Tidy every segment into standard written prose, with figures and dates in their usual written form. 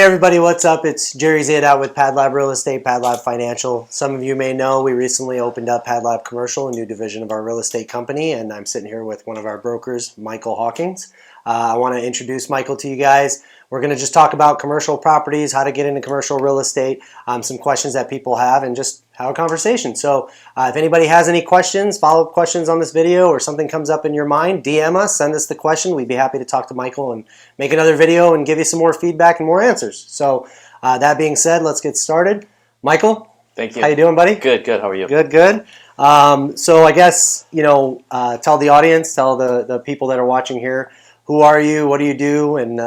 Hey everybody, what's up? It's Jerry Ziadat with PADLAB Real Estate, PADLAB Financial. Some of you may know we recently opened up PADLAB Commercial, a new division of our real estate company, and I'm sitting here with one of our brokers, Michael Hawkins. I want to introduce Michael to you guys. We're going to just talk about commercial properties, how to get into commercial real estate, some questions that people have, and just have a conversation. So if anybody has any questions, follow-up questions on this video, or something comes up in your mind, DM us, send us the question. We'd be happy to talk to Michael and make another video and give you some more feedback and more answers. So that being said, let's get started. Michael, thank you. How you doing, buddy? Good. How are you? Good. So I guess, tell the audience, tell the people that are watching here, who are you, what do you do, and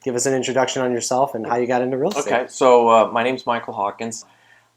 give us an introduction on yourself and how you got into real estate. Okay, so my name's Michael Hawkins.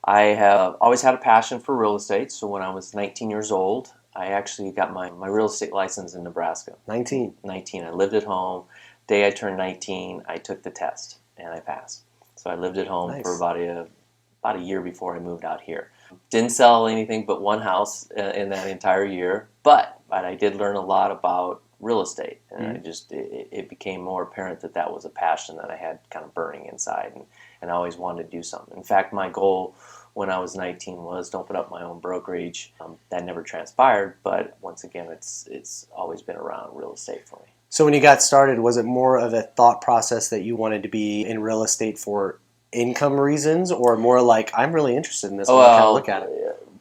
I have always had a passion for real estate. So when I was 19 years old, I actually got my real estate license in Nebraska. 19. I lived at home. Day I turned 19, I took the test and I passed. So I lived at home for about a year before I moved out here. Didn't sell anything but one house in that entire year, but I did learn a lot about real estate, and it became more apparent that was a passion that I had kind of burning inside, and I always wanted to do something. In fact, my goal when I was 19 was to open up my own brokerage. That never transpired, but once again, it's always been around real estate for me. So when you got started, was it more of a thought process that you wanted to be in real estate for income reasons, or more like, I'm really interested in this, and kind of look at it?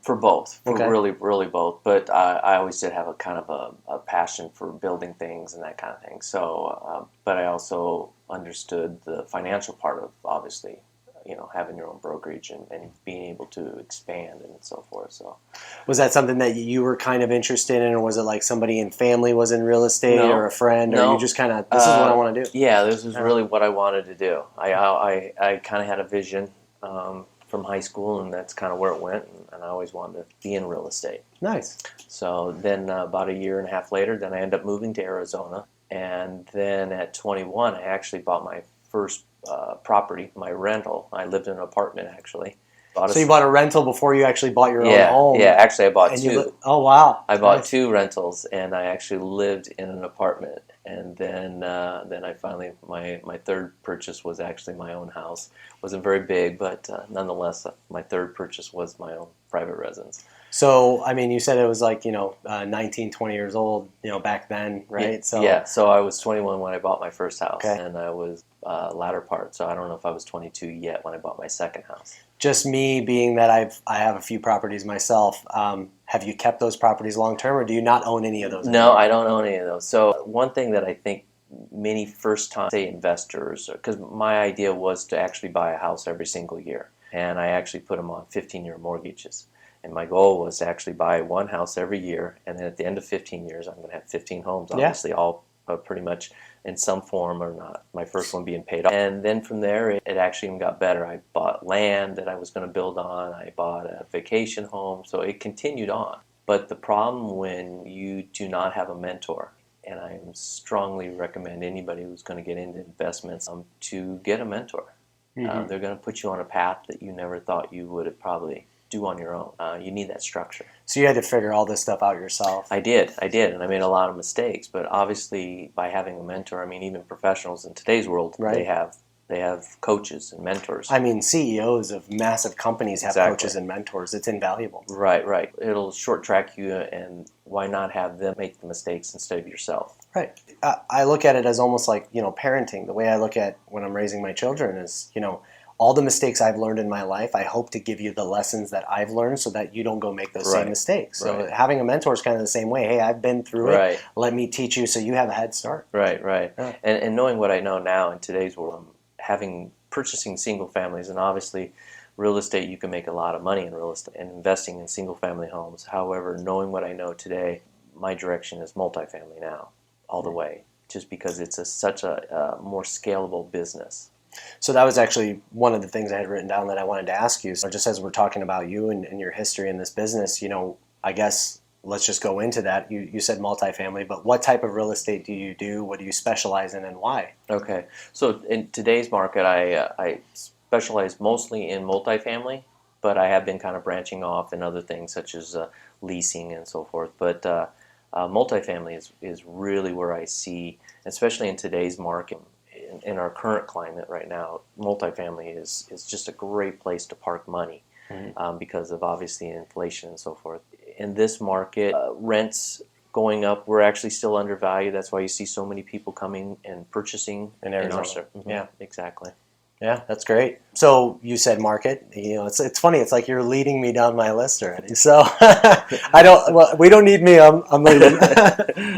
For both, Okay. really both. But I always did have a kind of a passion for building things and that kind of thing. So, but I also understood the financial part of, obviously, having your own brokerage and being able to expand and so forth. So, was that something that you were kind of interested in, or was it like somebody in family was in real estate, or a friend, or you just kind of, this is what I want to do? Yeah, this is really what I wanted to do. I kind of had a vision from high school, and that's kind of where it went, and I always wanted to be in real estate. Nice. So then about a year and a half later, then I ended up moving to Arizona, and then at 21, I actually bought my first property, my rental. I lived in an apartment, actually. So you bought a rental before you actually bought your own home? Yeah, actually I bought two. Oh, wow. I bought two rentals, and I actually lived in an apartment. And then I finally, my third purchase was actually my own house. It wasn't very big, but nonetheless, my third purchase was my own private residence. So, I mean, you said it was like, 19, 20 years old, back then, right? Yeah, so I was 21 when I bought my first house, okay. And I was latter part, so I don't know if I was 22 yet when I bought my second house. Just me being that I have a few properties myself, have you kept those properties long term, or do you not own any of those anymore? No, I don't own any of those. So one thing that I think many first-time investors, because my idea was to actually buy a house every single year, and I actually put them on 15-year mortgages. And my goal was to actually buy one house every year, and then at the end of 15 years, I'm going to have 15 homes, obviously, all pretty much in some form or not. My first one being paid off. And then from there, it actually even got better. I bought land that I was going to build on. I bought a vacation home. So it continued on. But the problem when you do not have a mentor, and I strongly recommend anybody who's going to get into investments to get a mentor. Mm-hmm. They're going to put you on a path that you never thought you would have probably do on your own. You need that structure. So you had to figure all this stuff out yourself. I did, and I made a lot of mistakes. But obviously, by having a mentor, I mean, even professionals in today's world, they have coaches and mentors. I mean, CEOs of massive companies have coaches and mentors. It's invaluable. Right. It'll short track you, and why not have them make the mistakes instead of yourself? Right. I look at it as almost like parenting. The way I look at when I'm raising my children is all the mistakes I've learned in my life, I hope to give you the lessons that I've learned so that you don't go make those same mistakes. So having a mentor is kind of the same way. Hey, I've been through it. Let me teach you so you have a head start. Right. Yeah. And knowing what I know now in today's world, purchasing single families, and obviously real estate, you can make a lot of money in real estate and investing in single family homes. However, knowing what I know today, my direction is multifamily now, all the way, just because it's such a more scalable business. So that was actually one of the things I had written down that I wanted to ask you. So just as we're talking about you and your history in this business, I guess let's just go into that. You said multifamily, but what type of real estate do you do? What do you specialize in, and why? Okay. So in today's market, I specialize mostly in multifamily, but I have been kind of branching off in other things such as leasing and so forth. But multifamily is really where I see, especially in today's market, in our current climate right now, multifamily is just a great place to park money. Because of obviously inflation and so forth. In this market, rents going up, we're actually still undervalued. That's why you see so many people coming and purchasing In Arizona. Yeah, exactly. Yeah, that's great. So you said market. It's funny. It's like you're leading me down my list already. So I don't. Well, we don't need me. I'm leading.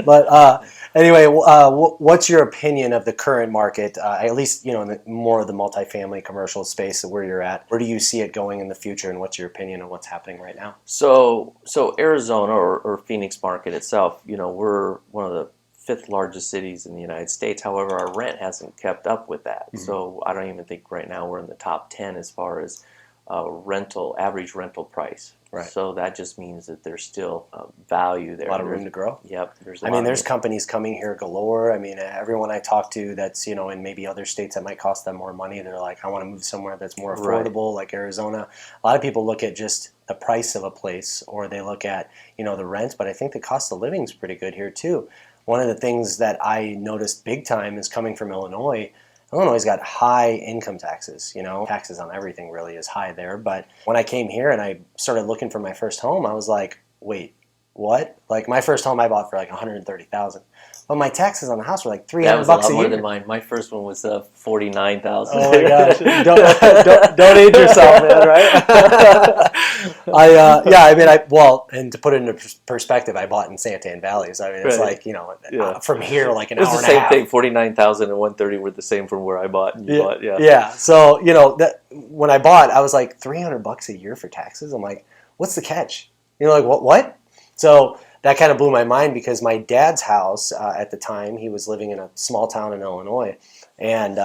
But anyway, what's your opinion of the current market? At least in the, more of the multifamily commercial space where you're at. Where do you see it going in the future, and what's your opinion on what's happening right now? So Arizona or Phoenix market itself, we're one of the fifth largest cities in the United States. However, our rent hasn't kept up with that. So I don't even think right now we're in the top 10 as far as average rental price. Right. So that just means that there's still value there. A lot of room to grow. Yep. There's companies coming here galore. Everyone I talk to that's in maybe other states that might cost them more money, they're like, I want to move somewhere that's more affordable, like Arizona. A lot of people look at just the price of a place, or they look at the rent, but I think the cost of living is pretty good here too. One of the things that I noticed big time is coming from Illinois. Illinois's got high income taxes. Taxes on everything really is high there. But when I came here and I started looking for my first home, I was like, wait, what? Like my first home I bought for like $130,000. But my taxes on the house were like $300 a year. That was a lot more than mine. My first one was $49,000. Oh my gosh! Don't age yourself, man. Right? And to put it into perspective, I bought in Santan Valley. So it's like from here like an hour and a half. It's the same thing. 49,000 and 130 were the same from where I bought. And you bought, yeah. Yeah. So that when I bought, I was like $300 a year for taxes. I'm like, what's the catch? Like what? So that kind of blew my mind because my dad's house at the time, he was living in a small town in Illinois, and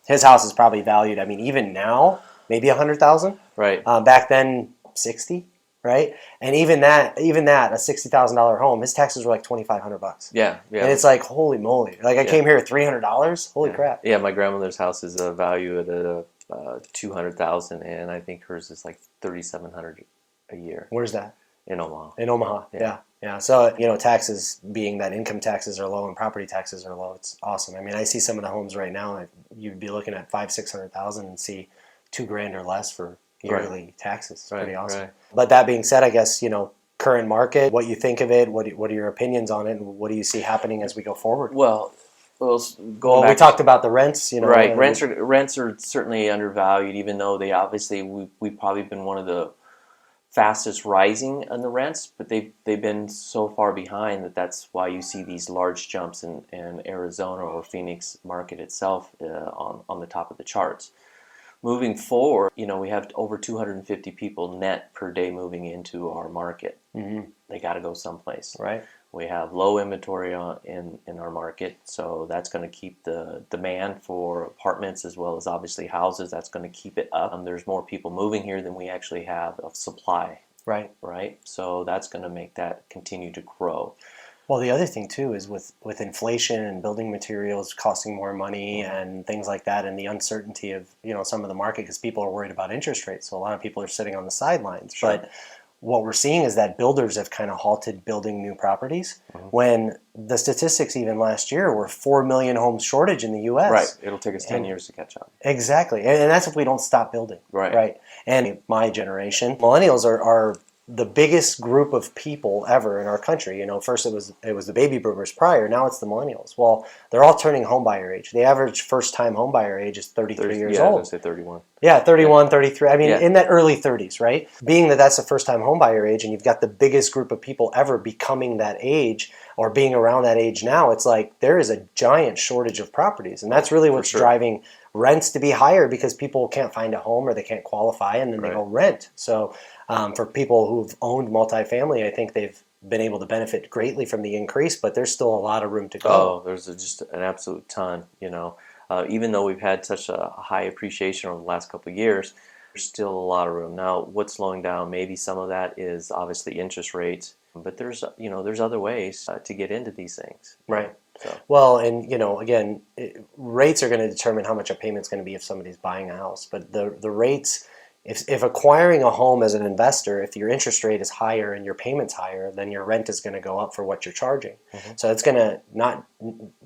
his house is probably valued. Even now, maybe $100,000. Right. Back then, 60. Right. And even that, a $60,000 home, his taxes were like $2,500. Yeah. And it's like, holy moly! Like I came here at $300. Holy crap! Yeah, my grandmother's house is valued at $200,000, and I think hers is like $3,700 a year. Where's that? In Omaha. In Omaha, yeah. So taxes, being that income taxes are low and property taxes are low, it's awesome. I see some of the homes right now, you'd be looking at $500,000-$600,000 and see $2,000 or less for yearly taxes. It's pretty awesome. Right. But that being said, I guess current market, what you think of it, what are your opinions on it, and what do you see happening as we go forward? Well, we talked about the rents, Right, rents are certainly undervalued, even though we've probably been one of the fastest rising in the rents, but they've been so far behind that's why you see these large jumps in Arizona or Phoenix market itself on the top of the charts. Moving forward, we have over 250 people net per day moving into our market. Mm-hmm. They got to go someplace. Right. We have low inventory in our market, so that's going to keep the demand for apartments as well as obviously houses. That's going to keep it up. There's more people moving here than we actually have of supply. Right. Right. So that's going to make that continue to grow. Well, the other thing too is with inflation and building materials costing more money and things like that, and the uncertainty of some of the market, because people are worried about interest rates. So a lot of people are sitting on the sidelines. Sure. But what we're seeing is that builders have kind of halted building new properties, when the statistics even last year were 4 million homes shortage in the U.S. Right. It'll take us 10 years to catch up. Exactly. And that's if we don't stop building. Right. Right. And my generation, millennials are the biggest group of people ever in our country. First it was the baby boomers prior, now it's the millennials. Well, they're all turning homebuyer age. The average first-time homebuyer age is 33 years old. I was going to say 31. Yeah, 31, 33. In that early 30s, right? Being that that's the first-time homebuyer age, and you've got the biggest group of people ever becoming that age or being around that age now, it's like there is a giant shortage of properties. And that's really what's driving rents to be higher, because people can't find a home or they can't qualify, and then they go rent. So for people who've owned multifamily, I think they've been able to benefit greatly from the increase, but there's still a lot of room to go. Oh, there's just an absolute ton, even though we've had such a high appreciation over the last couple of years, there's still a lot of room. Now, what's slowing down? Maybe some of that is obviously interest rates, but there's other ways to get into these things. Right. So. Well, and again, rates are going to determine how much a payment's going to be if somebody's buying a house, but the rates if acquiring a home as an investor, if your interest rate is higher and your payment's higher, then your rent is going to go up for what you're charging. So it's going to not,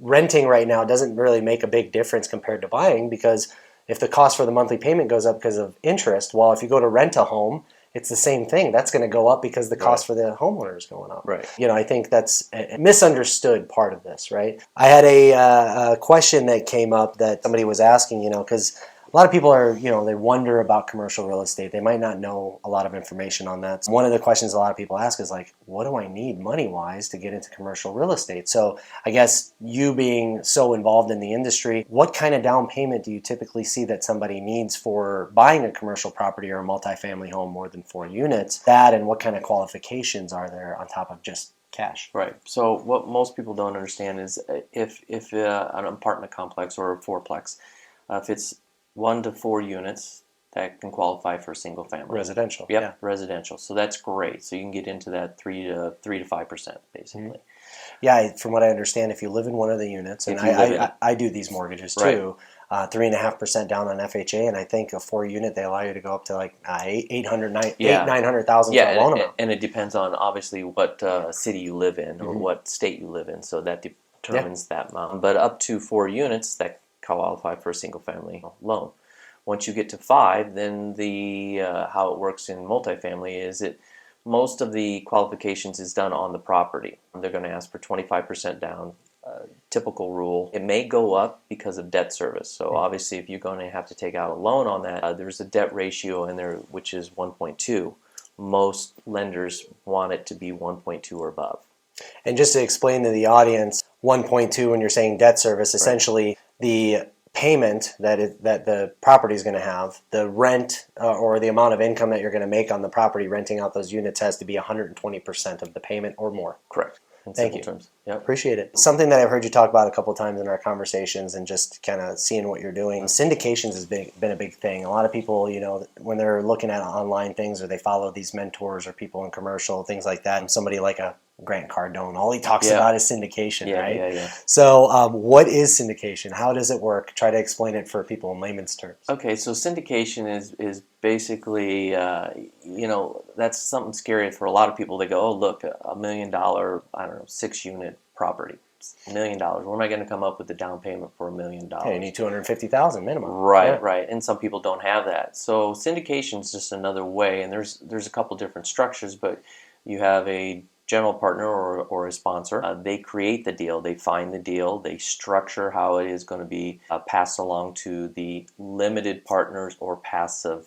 renting right now doesn't really make a big difference compared to buying, because if the cost for the monthly payment goes up because of interest, well, if you go to rent a home, it's the same thing. That's going to go up because the cost for the homeowner is going up. Right. You know, I think that's a misunderstood part of this, right? I had a question that came up that somebody was asking, you know, because a lot of people are, you know, they wonder about commercial real estate. They might not know a lot of information on that. So one of the questions a lot of people ask is like, what do I need money-wise to get into commercial real estate? So I guess you being so involved in the industry, what kind of down payment do you typically see that somebody needs for buying a commercial property or a multifamily home more than 4 units? That, and what kind of qualifications are there on top of just cash? Right. So what most people don't understand is if an apartment complex or a fourplex, if it's 1 to 4 units, that can qualify for a single family. Residential. Yep, Yeah. Residential. So that's great. So you can get into that 3 to 5% basically. Yeah, from what I understand, if you live in one of the units, and I do these mortgages too, 3.5% down on FHA, and I think a 4 unit they allow you to go up to like 900,000 for a loan amount. And it depends on obviously what city you live in or what state you live in, so that determines that amount. But up to 4 units, that qualify for a single family loan. Once you get to 5, then the how it works in multifamily is most of the qualifications is done on the property. They're going to ask for 25% down, typical rule. It may go up because of debt service. So obviously if you're going to have to take out a loan on that, there's a debt ratio in there which is 1.2. Most lenders want it to be 1.2 or above. And just to explain to the audience, 1.2 when you're saying debt service, essentially the payment that the property is going to have, the rent or the amount of income that you're going to make on the property renting out those units has to be 120% of the payment or more. Correct. In Thank simple you. terms. Yep. Appreciate it. Something that I've heard you talk about a couple times in our conversations and just kind of seeing what you're doing. Syndications has been a big thing. A lot of people, you know, when they're looking at online things or they follow these mentors or people in commercial, things like that, and somebody like a Grant Cardone, all he talks about is syndication, right? Yeah. So what is syndication? How does it work? Try to explain it for people in layman's terms. Okay, so syndication is basically, you know, that's something scary for a lot of people. They go, oh, look, $1 million, I don't know, 6-unit property, $1 million. Where am I going to come up with the down payment for $1 million? Yeah, you need $250,000 minimum. Right. And some people don't have that. So syndication is just another way, and there's a couple different structures, but you have a general partner or a sponsor. They create the deal, they find the deal, they structure how it is going to be passed along to the limited partners or passive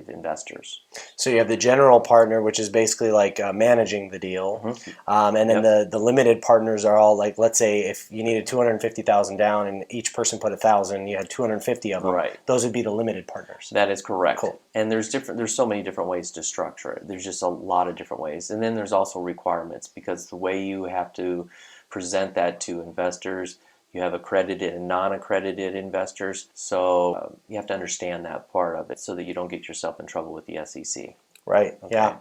investors. So you have the general partner, which is basically like managing the deal, and then the limited partners are all like, let's say if you needed $250,000 down and each person put $1,000, you had 250 of them. Right. Those would be the limited partners. That is correct. Cool. And there's so many different ways to structure it. There's just a lot of different ways, and then there's also requirements because the way you have to present that to investors. You have accredited and non-accredited investors, so you have to understand that part of it so that you don't get yourself in trouble with the SEC. Right. Okay. Yeah.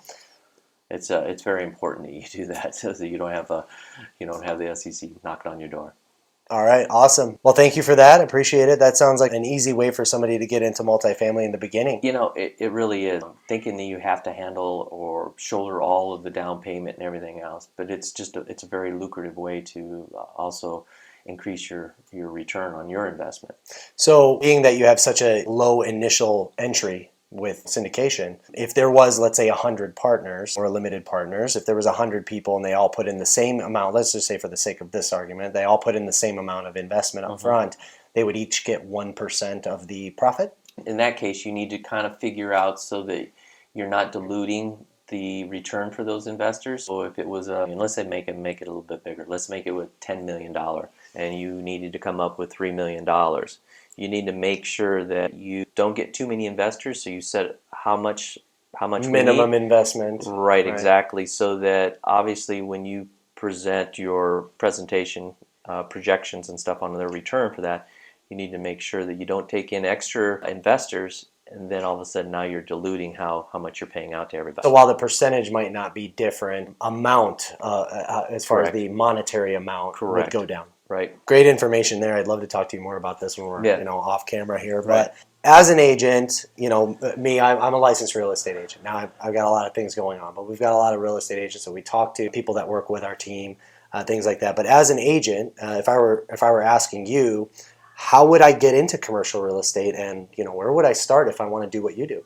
It's very important that you do that so that you don't have the SEC knocking on your door. All right. Awesome. Well, thank you for that. I appreciate it. That sounds like an easy way for somebody to get into multifamily in the beginning. You know, it really is. Thinking that you have to handle or shoulder all of the down payment and everything else, but it's a very lucrative way to also increase your return on your investment. So being that you have such a low initial entry with syndication, if there was, let's say, 100 partners or limited partners, if there was 100 people and they all put in the same amount, let's just say for the sake of this argument, they all put in the same amount of investment up front, they would each get 1% of the profit? In that case, you need to kind of figure out so that you're not diluting the return for those investors. So if it was, let's say make it a little bit bigger. Let's make it with $10 million and you needed to come up with $3 million. You need to make sure that you don't get too many investors, so you set how much minimum investment. Right, exactly. So that obviously when you present your presentation projections and stuff on their return for that, you need to make sure that you don't take in extra investors and then all of a sudden now you're diluting how much you're paying out to everybody. So while the percentage might not be different, amount as far as the monetary amount would go down. Right. Great information there. I'd love to talk to you more about this when we're off camera here. But as an agent, I'm a licensed real estate agent. Now I've got a lot of things going on, but we've got a lot of real estate agents, so we talk to people that work with our team, things like that. But as an agent, if I were asking you, how would I get into commercial real estate, and where would I start if I want to do what you do?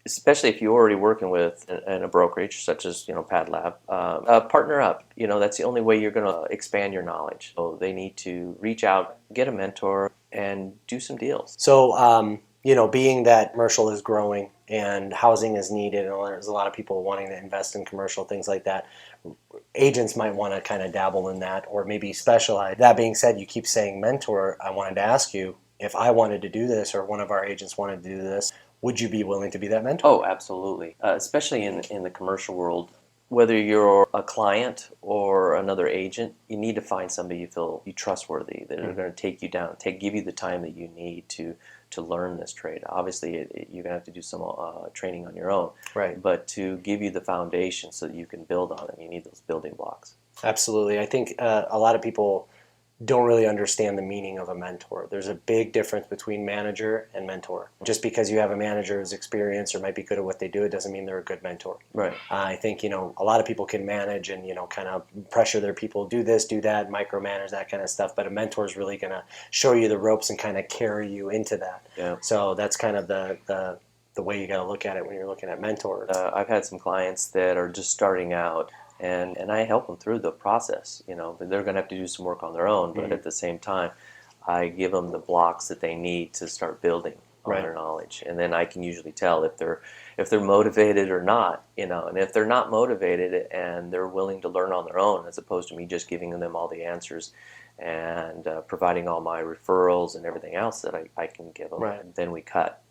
Especially if you're already working with in a brokerage such as PADLAB, partner up. That's the only way you're going to expand your knowledge. So they need to reach out, get a mentor, and do some deals. So being that commercial is growing and housing is needed, and there's a lot of people wanting to invest in commercial, things like that, agents might want to kind of dabble in that or maybe specialize. That being said, you keep saying mentor. I wanted to ask you, if I wanted to do this or one of our agents wanted to do this, would you be willing to be that mentor? Oh, absolutely. Especially in the commercial world, whether you're a client or another agent, you need to find somebody you feel trustworthy, that are going to take you down, give you the time that you need to learn this trade. Obviously, you're going to have to do some training on your own, right? But to give you the foundation so that you can build on it, you need those building blocks. Absolutely. I think a lot of people don't really understand the meaning of a mentor. There's a big difference between manager and mentor. Just because you have a manager who's experienced or might be good at what they do, it doesn't mean they're a good mentor. Right. I think, a lot of people can manage and, kind of pressure their people, do this, do that, micromanage, that kind of stuff. But a mentor is really going to show you the ropes and kind of carry you into that. Yeah. So that's kind of the way you got to look at it when you're looking at mentors. I've had some clients that are just starting out, and I help them through the process. They're going to have to do some work on their own, but at the same time, I give them the blocks that they need to start building on their knowledge, and then I can usually tell if they're motivated or not. And if they're not motivated and they're willing to learn on their own, as opposed to me just giving them all the answers and providing all my referrals and everything else that I can give them, then we cut.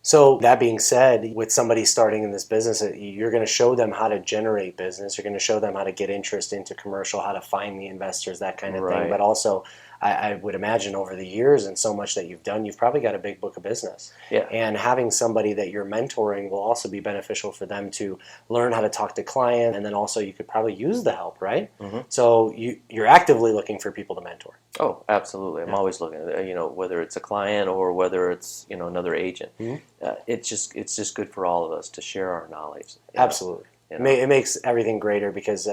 So that being said, with somebody starting in this business, you're going to show them how to generate business. You're going to show them how to get interest into commercial, how to find the investors, that kind of thing. But also, I would imagine over the years and so much that you've done, you've probably got a big book of business. Yeah. And having somebody that you're mentoring will also be beneficial for them to learn how to talk to clients. And then also you could probably use the help, right? Mm-hmm. So you're actively looking for people to mentor. Oh, absolutely. I'm always looking at, whether it's a client or whether it's, another agent. Mm-hmm. It's just good for all of us to share our knowledge. Absolutely. It makes everything greater because,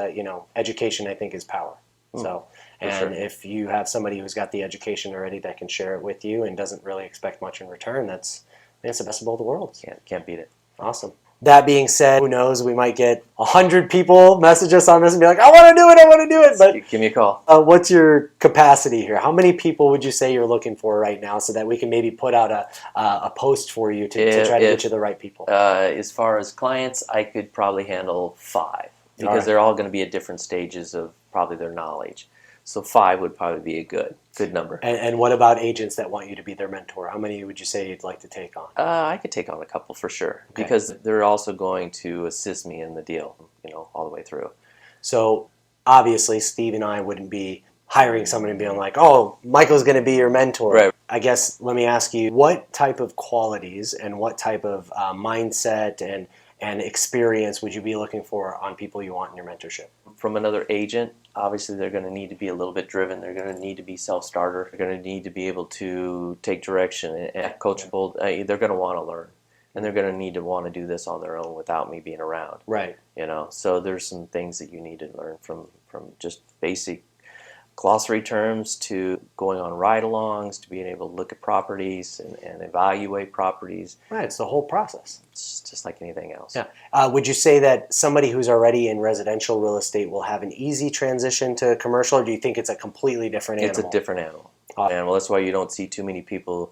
education, I think, is power. So, and if you have somebody who's got the education already that can share it with you and doesn't really expect much in return, that's the best of both worlds. Can't beat it. Awesome. That being said, who knows, we might get 100 people message us on this and be like, I want to do it. But give me a call. What's your capacity here? How many people would you say you're looking for right now so that we can maybe put out a post for you to try to get you the right people? As far as clients, I could probably handle 5 because they're all going to be at different stages of probably their knowledge. So 5 would probably be a good number. And what about agents that want you to be their mentor? How many would you say you'd like to take on? I could take on a couple for sure, because they're also going to assist me in the deal, all the way through. So obviously Steve and I wouldn't be hiring someone and being like, oh, Michael's going to be your mentor. Right. I guess let me ask you, what type of qualities and what type of mindset and experience would you be looking for on people you want in your mentorship? From another agent, obviously they're going to need to be a little bit driven. They're going to need to be self-starter. They're going to need to be able to take direction and coachable. They're going to want to learn, and they're going to need to want to do this on their own without me being around. Right. So there's some things that you need to learn from just basic glossary terms to going on ride-alongs to being able to look at properties and evaluate properties. Right, it's the whole process. It's just like anything else. Yeah. Would you say that somebody who's already in residential real estate will have an easy transition to commercial, or do you think it's a completely different animal? It's a different animal. And that's why you don't see too many people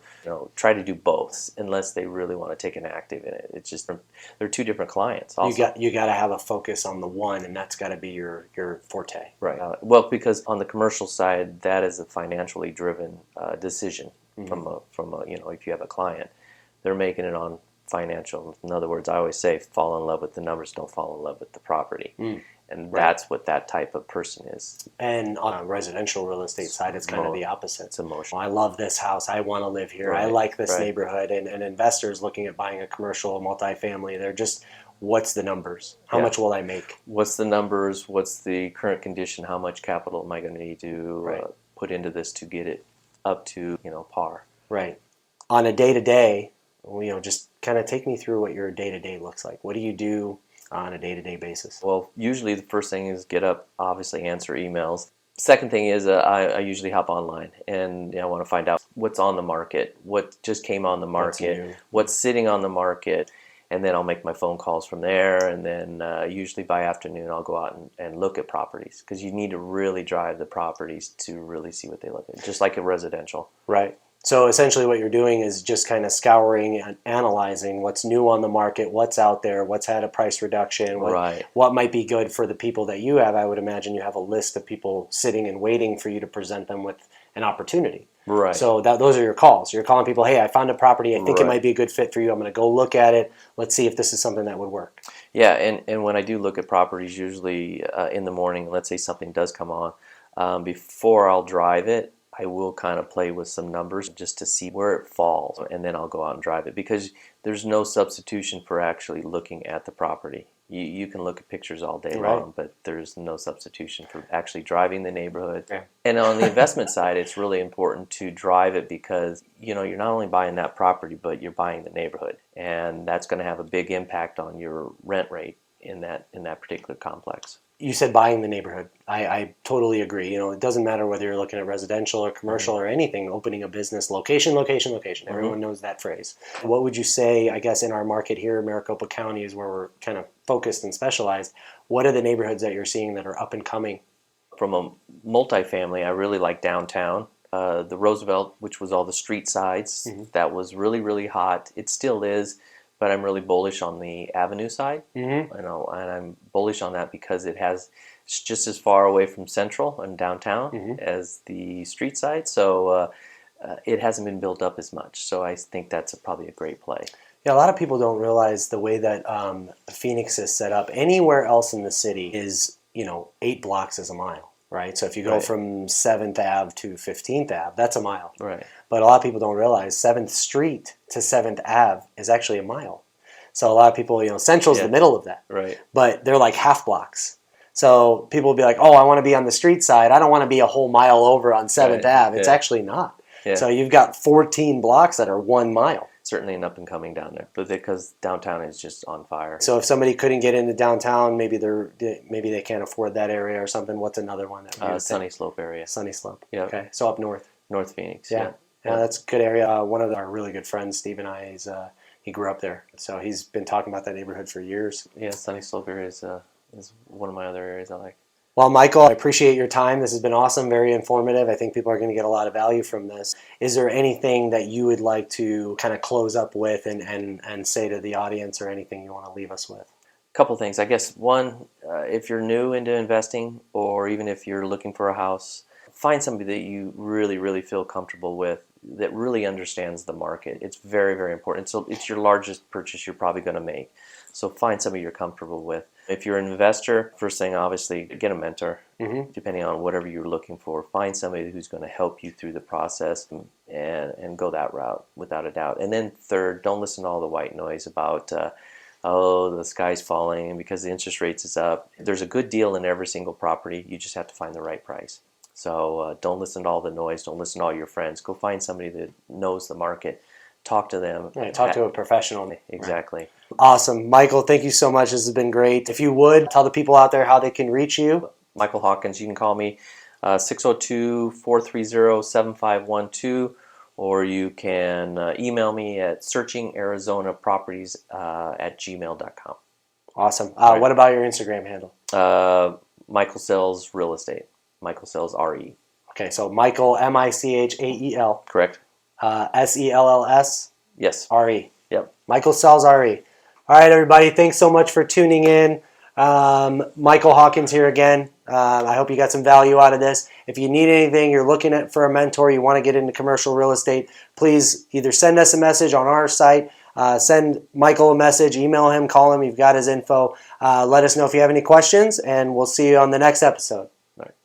try to do both unless they really want to take an active in it. It's just they're two different clients. Also. You got to have a focus on the one, and that's got to be your forte. Right. Well, because on the commercial side, that is a financially driven decision. Mm-hmm. from if you have a client, they're making it on financial. In other words, I always say, fall in love with the numbers, don't fall in love with the property. And that's what that type of person is. And on a residential real estate side, it's kind of the opposite. It's emotional. I love this house. I want to live here. I like this neighborhood. And investors looking at buying a commercial multifamily, they're just, what's the numbers? How much will I make? What's the numbers? What's the current condition? How much capital am I going to need to put into this to get it up to par? Right. On a day-to-day, Just kind of take me through what your day-to-day looks like. What do you do on a day-to-day basis? Well, usually the first thing is get up, obviously answer emails. Second thing is I usually hop online and I want to find out what's on the market, what just came on the market, what's sitting on the market, and then I'll make my phone calls from there. And then usually by afternoon I'll go out and look at properties, because you need to really drive the properties to really see what they look like, just like a residential. Right. So essentially what you're doing is just kind of scouring and analyzing what's new on the market, what's out there, what's had a price reduction, what might be good for the people that you have. I would imagine you have a list of people sitting and waiting for you to present them with an opportunity. Right. So those are your calls. You're calling people, hey, I found a property. I think it might be a good fit for you. I'm going to go look at it. Let's see if this is something that would work. Yeah, and when I do look at properties, usually in the morning, let's say something does come on, before I'll drive it, I will kind of play with some numbers just to see where it falls, and then I'll go out and drive it, because there's no substitution for actually looking at the property. You can look at pictures all day long, but there's no substitution for actually driving the neighborhood. Yeah. And on the investment side, it's really important to drive it, because you're not only buying that property, but you're buying the neighborhood, and that's going to have a big impact on your rent rate in that particular complex. You said buying the neighborhood. I totally agree. It doesn't matter whether you're looking at residential or commercial or anything, opening a business, location, location, location. Everyone knows that phrase. What would you say, I guess, in our market here, Maricopa County is where we're kind of focused and specialized. What are the neighborhoods that you're seeing that are up and coming? From a multifamily, I really like downtown. The Roosevelt, which was all the street sides, that was really, really hot. It still is. But I'm really bullish on the Avenue side, and I'm bullish on that because it's just as far away from Central and downtown as the street side, so it hasn't been built up as much. So I think that's probably a great play. Yeah, a lot of people don't realize the way that Phoenix is set up. Anywhere else in the city is 8 blocks is a mile. Right, so if you go from 7th Ave to 15th Ave, that's a mile. Right. But a lot of people don't realize 7th Street to 7th Ave is actually a mile. So a lot of people, Central's the middle of that. Right. But they're like half blocks. So people will be like, oh, I want to be on the street side. I don't want to be a whole mile over on 7th Ave. It's actually not. Yeah. So you've got 14 blocks that are 1 mile. Certainly an up and coming down there, but because downtown is just on fire. So if somebody couldn't get into downtown, maybe they can't afford that area or something. What's another one that Sunny Slope area? Sunny Slope. Yeah. Okay. So up north. North Phoenix. Yeah. Yeah, that's a good area. One of our really good friends, Steve and I, he grew up there, so he's been talking about that neighborhood for years. Yeah, Sunny Slope area is one of my other areas I like. Well, Michael, I appreciate your time. This has been awesome, very informative. I think people are going to get a lot of value from this. Is there anything that you would like to kind of close up with and say to the audience, or anything you want to leave us with? A couple things. I guess one, if you're new into investing, or even if you're looking for a house, find somebody that you really, really feel comfortable with, that really understands the market. It's very, very important. So it's your largest purchase you're probably going to make. So find somebody you're comfortable with. If you're an investor, first thing, obviously, get a mentor, depending on whatever you're looking for. Find somebody who's going to help you through the process and go that route, without a doubt. And then third, don't listen to all the white noise about, the sky's falling and because the interest rates is up. There's a good deal in every single property. You just have to find the right price. So don't listen to all the noise. Don't listen to all your friends. Go find somebody that knows the market. Talk to them. Right, talk to a professional. Exactly. Right. Awesome. Michael, thank you so much. This has been great. If you would, tell the people out there how they can reach you. Michael Hawkins. You can call me 602-430-7512, or you can email me at SearchingArizonaProperties at gmail.com. Awesome. What about your Instagram handle? Michael Sells Real Estate. Michael Sells RE. Okay, so Michael, Michael. Correct. SELLS? Yes. RE. Yep. Michael Sells RE. All right, everybody. Thanks so much for tuning in. Michael Hawkins here again. I hope you got some value out of this. If you need anything, you're looking for a mentor, you want to get into commercial real estate, please either send us a message on our site, send Michael a message, email him, call him. You've got his info. Let us know if you have any questions, and we'll see you on the next episode.